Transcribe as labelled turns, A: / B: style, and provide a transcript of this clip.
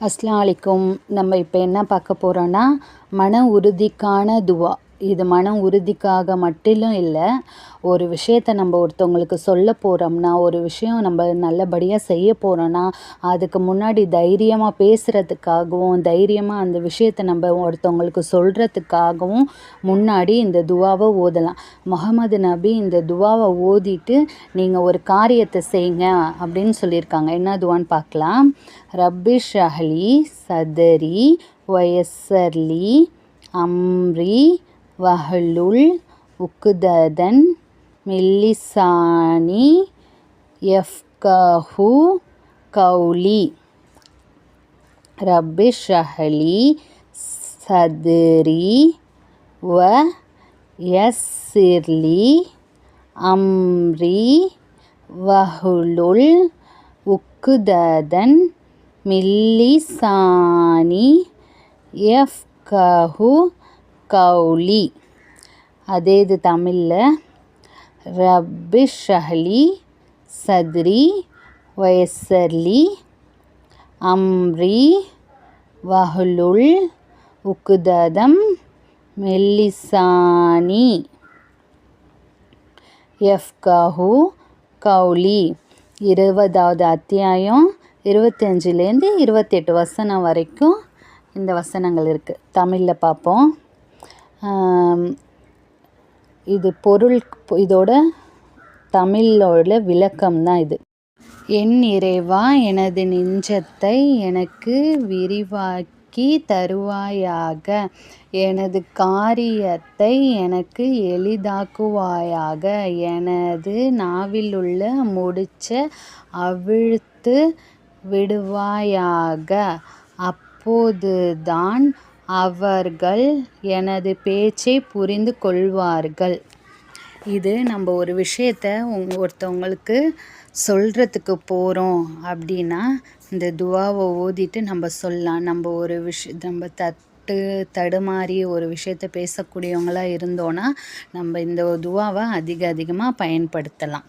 A: அஸ்ஸலாமு அலைக்கும். நம்ம இப்போ என்ன பார்க்க போகிறோன்னா, மன உறுதிக்கான துவா. இது மன உறுதிக்காக மட்டும் இல்லை, ஒரு விஷயத்தை நம்ம ஒருத்தவங்களுக்கு சொல்ல போகிறோம்னா, ஒரு விஷயம் நம்ம நல்லபடியாக செய்ய போகிறோன்னா, அதுக்கு முன்னாடி தைரியமாக பேசுகிறதுக்காகவும், தைரியமாக அந்த விஷயத்தை நம்ம ஒருத்தவங்களுக்கு சொல்கிறதுக்காகவும் முன்னாடி இந்த துவாவை ஓதலாம். முஹம்மது நபி இந்த துவாவை ஓதிட்டு நீங்கள் ஒரு காரியத்தை செய்யுங்க அப்படின்னு சொல்லியிருக்காங்க. என்ன துவான்னு பார்க்கலாம். ரப்பி ஷ்ரஹ்லி சதரி வயஸ்ஸர்லி அம்ரி வஹ்லுல் உக்ததன் மின் லிசானி யஃப்கஹு கௌலி. ரப்பி ஷ்ரஹ்லி சத்ரி வயஸ்ஸிர்லி அம்ரி வஹ்லுல் உக்ததன் மின் லிசானி யஃப்கஹு கௌலி. அதே இது தமிழில், ரப்பி ஷ்ரஹ்லி சத்ரி வயஸ்ஸர்லி அம்ரி வஹ்லுல் உக்ததம் மின் லிசானி யஃப்கஹு கௌலி. 20வது அத்தியாயம் 25லேருந்து 28 வசனம் வரைக்கும் இந்த வசனங்கள் இருக்குது. தமிழில் பார்ப்போம். இது பொருள், இதோட தமிழோட விளக்கம் தான் இது. என் இறைவா, எனது நெஞ்சத்தை எனக்கு விரிவாக்கி தருவாயாக, எனது காரியத்தை எனக்கு எளிதாக்குவாயாக, எனது நாவிலுள்ள முடிச்சை அவிழ்த்து விடுவாயாக, அப்போதுதான் அவர்கள் எனது பேச்சை புரிந்து கொள்வார்கள். இது நம்ம ஒரு விஷயத்தை ஒருத்தவங்களுக்கு சொல்கிறதுக்கு போகிறோம் அப்படின்னா, இந்த துவாவை ஓதிட்டு நம்ம சொல்லலாம். நம்ம ஒரு நம்ம தடுமாறி ஒரு விஷயத்தை பேசக்கூடியவங்களாக இருந்தோன்னா நம்ம இந்த துவாவை அதிகமாக பயன்படுத்தலாம்.